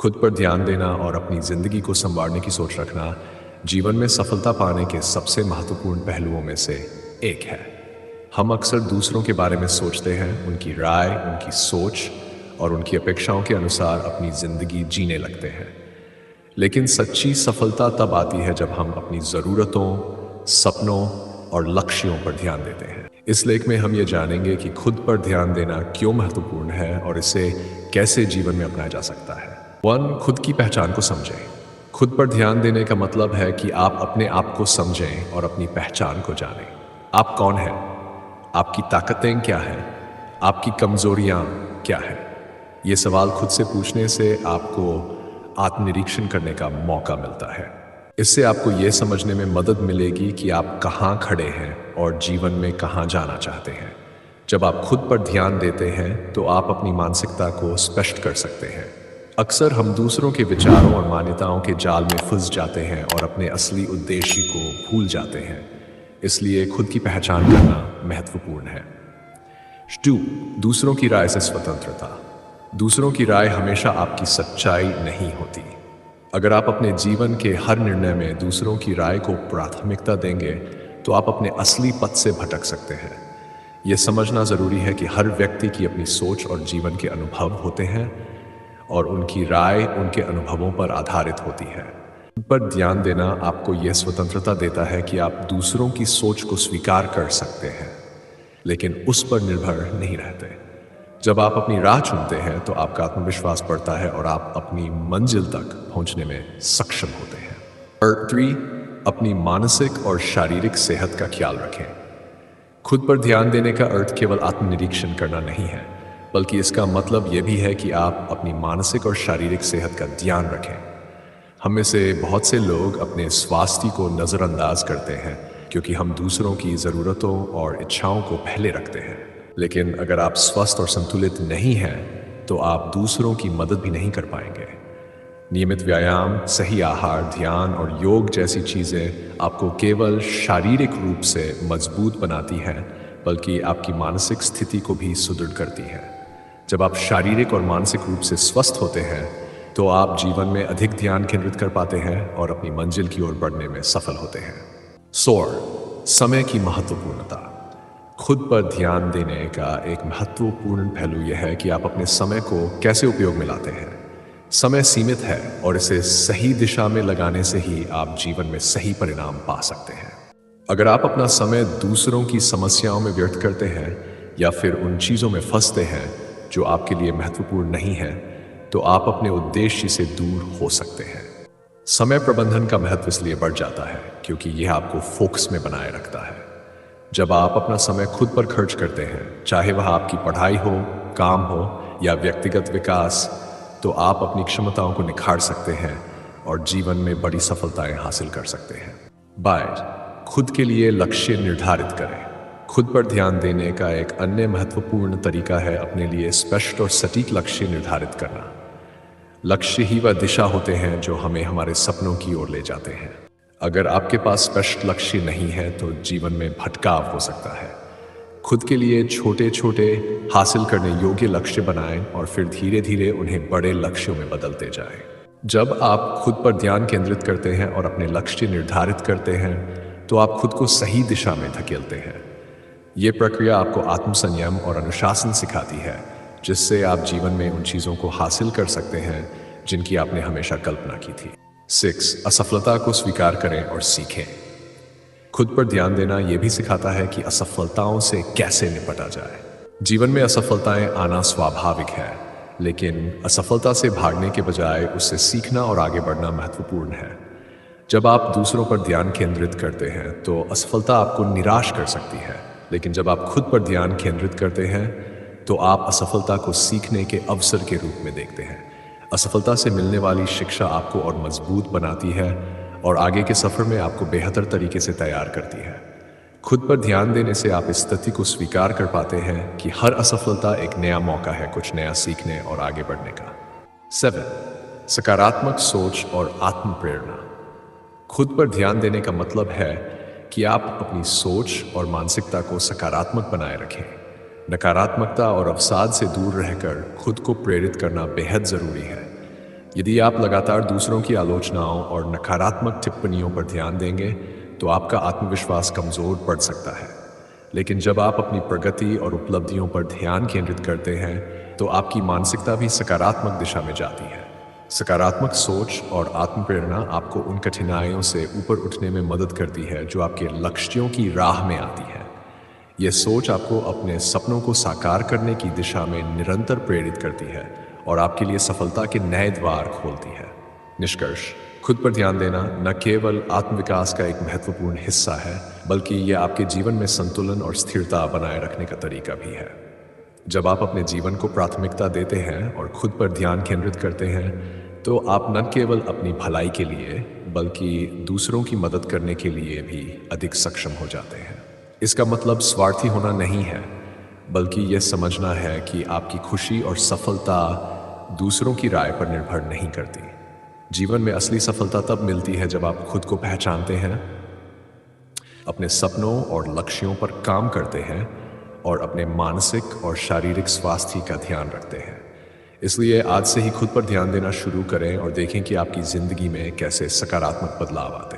खुद पर ध्यान देना और अपनी जिंदगी को संवारने की सोच रखना जीवन में सफलता पाने के सबसे महत्वपूर्ण पहलुओं में से एक है। हम अक्सर दूसरों के बारे में सोचते हैं, उनकी राय, उनकी सोच और उनकी अपेक्षाओं के अनुसार अपनी जिंदगी जीने लगते हैं। लेकिन सच्ची सफलता तब आती है जब हम अपनी ज़रूरतों, सपनों और लक्ष्यों पर ध्यान देते हैं। इस लेख में हम ये जानेंगे कि खुद पर ध्यान देना क्यों महत्वपूर्ण है और इसे कैसे जीवन में अपनाया जा सकता है। 1. खुद की पहचान को समझें। खुद पर ध्यान देने का मतलब है कि आप अपने आप को समझें और अपनी पहचान को जानें। आप कौन हैं? आपकी ताकतें क्या हैं? आपकी कमजोरियां क्या हैं? ये सवाल खुद से पूछने से आपको आत्मनिरीक्षण करने का मौका मिलता है। इससे आपको ये समझने में मदद मिलेगी कि आप कहाँ खड़े हैं और जीवन में कहाँ जाना चाहते हैं। जब आप खुद पर ध्यान देते हैं तो आप अपनी मानसिकता को स्पष्ट कर सकते हैं। अक्सर हम दूसरों के विचारों और मान्यताओं के जाल में फंस जाते हैं और अपने असली उद्देश्य को भूल जाते हैं। इसलिए खुद की पहचान करना महत्वपूर्ण है। 2. दूसरों की राय से स्वतंत्रता। दूसरों की राय हमेशा आपकी सच्चाई नहीं होती। अगर आप अपने जीवन के हर निर्णय में दूसरों की राय को प्राथमिकता देंगे तो आप अपने असली पथ से भटक सकते हैं। यह समझना जरूरी है कि हर व्यक्ति की अपनी सोच और जीवन के अनुभव होते हैं और उनकी राय उनके अनुभवों पर आधारित होती है। खुद पर ध्यान देना आपको यह स्वतंत्रता देता है कि आप दूसरों की सोच को स्वीकार कर सकते हैं, लेकिन उस पर निर्भर नहीं रहते। जब आप अपनी राह चुनते हैं तो आपका आत्मविश्वास बढ़ता है और आप अपनी मंजिल तक पहुंचने में सक्षम होते हैं। और 3. अपनी मानसिक और शारीरिक सेहत का ख्याल रखें। खुद पर ध्यान देने का अर्थ केवल आत्मनिरीक्षण करना नहीं है, बल्कि इसका मतलब यह भी है कि आप अपनी मानसिक और शारीरिक सेहत का ध्यान रखें। हम में से बहुत से लोग अपने स्वास्थ्य को नज़रअंदाज करते हैं क्योंकि हम दूसरों की ज़रूरतों और इच्छाओं को पहले रखते हैं। लेकिन अगर आप स्वस्थ और संतुलित नहीं हैं तो आप दूसरों की मदद भी नहीं कर पाएंगे। नियमित व्यायाम, सही आहार, ध्यान और योग जैसी चीज़ें आपको केवल शारीरिक रूप से मजबूत बनाती हैं, बल्कि आपकी मानसिक स्थिति को भी सुदृढ़ करती हैं। जब आप शारीरिक और मानसिक रूप से स्वस्थ होते हैं तो आप जीवन में अधिक ध्यान केंद्रित कर पाते हैं और अपनी मंजिल की ओर बढ़ने में सफल होते हैं। 4. समय की महत्वपूर्णता। खुद पर ध्यान देने का एक महत्वपूर्ण पहलू यह है कि आप अपने समय को कैसे उपयोग में लाते हैं। समय सीमित है और इसे सही दिशा में लगाने से ही आप जीवन में सही परिणाम पा सकते हैं। अगर आप अपना समय दूसरों की समस्याओं में व्यर्थ करते हैं या फिर उन चीज़ों में फंसते हैं जो आपके लिए महत्वपूर्ण नहीं है, तो आप अपने उद्देश्य से दूर हो सकते हैं। समय प्रबंधन का महत्व इसलिए बढ़ जाता है क्योंकि यह आपको फोकस में बनाए रखता है। जब आप अपना समय खुद पर खर्च करते हैं, चाहे वह आपकी पढ़ाई हो, काम हो या व्यक्तिगत विकास, तो आप अपनी क्षमताओं को निखार सकते हैं और जीवन में बड़ी सफलताएं हासिल कर सकते हैं। 2. खुद के लिए लक्ष्य निर्धारित करें। खुद पर ध्यान देने का एक अन्य महत्वपूर्ण तरीका है अपने लिए स्पष्ट और सटीक लक्ष्य निर्धारित करना। लक्ष्य ही वह दिशा होते हैं जो हमें हमारे सपनों की ओर ले जाते हैं। अगर आपके पास स्पष्ट लक्ष्य नहीं है तो जीवन में भटकाव हो सकता है। खुद के लिए छोटे छोटे हासिल करने योग्य लक्ष्य बनाएं और फिर धीरे धीरे उन्हें बड़े लक्ष्यों में बदलते जाएं। जब आप खुद पर ध्यान केंद्रित करते हैं और अपने लक्ष्य निर्धारित करते हैं तो आप खुद को सही दिशा में धकेलते हैं। ये प्रक्रिया आपको आत्मसंयम और अनुशासन सिखाती है, जिससे आप जीवन में उन चीज़ों को हासिल कर सकते हैं जिनकी आपने हमेशा कल्पना की थी। 6. असफलता को स्वीकार करें और सीखें। खुद पर ध्यान देना यह भी सिखाता है कि असफलताओं से कैसे निपटा जाए। जीवन में असफलताएं आना स्वाभाविक है, लेकिन असफलता से भागने के बजाय उससे सीखना और आगे बढ़ना महत्वपूर्ण है। जब आप दूसरों पर ध्यान केंद्रित करते हैं तो असफलता आपको निराश कर सकती है, लेकिन जब आप खुद पर ध्यान केंद्रित करते हैं तो आप असफलता को सीखने के अवसर के रूप में देखते हैं। असफलता से मिलने वाली शिक्षा आपको और मजबूत बनाती है और आगे के सफर में आपको बेहतर तरीके से तैयार करती है। खुद पर ध्यान देने से आप इस स्थिति को स्वीकार कर पाते हैं कि हर असफलता एक नया मौका है कुछ नया सीखने और आगे बढ़ने का। 7. सकारात्मक सोच और आत्म प्रेरणा। खुद पर ध्यान देने का मतलब है कि आप अपनी सोच और मानसिकता को सकारात्मक बनाए रखें। नकारात्मकता और अवसाद से दूर रहकर खुद को प्रेरित करना बेहद जरूरी है। यदि आप लगातार दूसरों की आलोचनाओं और नकारात्मक टिप्पणियों पर ध्यान देंगे तो आपका आत्मविश्वास कमजोर पड़ सकता है। लेकिन जब आप अपनी प्रगति और उपलब्धियों पर ध्यान केंद्रित करते हैं तो आपकी मानसिकता भी सकारात्मक दिशा में जाती है। सकारात्मक सोच और आत्मप्रेरणा आपको उन कठिनाइयों से ऊपर उठने में मदद करती है जो आपके लक्ष्यों की राह में आती है। यह सोच आपको अपने सपनों को साकार करने की दिशा में निरंतर प्रेरित करती है और आपके लिए सफलता के नए द्वार खोलती है। निष्कर्ष, खुद पर ध्यान देना न केवल आत्मविकास का एक महत्वपूर्ण हिस्सा है, बल्कि यह आपके जीवन में संतुलन और स्थिरता बनाए रखने का तरीका भी है। जब आप अपने जीवन को प्राथमिकता देते हैं और खुद पर ध्यान केंद्रित करते हैं, तो आप न केवल अपनी भलाई के लिए, बल्कि दूसरों की मदद करने के लिए भी अधिक सक्षम हो जाते हैं। इसका मतलब स्वार्थी होना नहीं है, बल्कि यह समझना है कि आपकी खुशी और सफलता दूसरों की राय पर निर्भर नहीं करती। जीवन में असली सफलता तब मिलती है जब आप खुद को पहचानते हैं, अपने सपनों और लक्ष्यों पर काम करते हैं और अपने मानसिक और शारीरिक स्वास्थ्य का ध्यान रखते हैं। इसलिए आज से ही खुद पर ध्यान देना शुरू करें और देखें कि आपकी जिंदगी में कैसे सकारात्मक बदलाव आते हैं।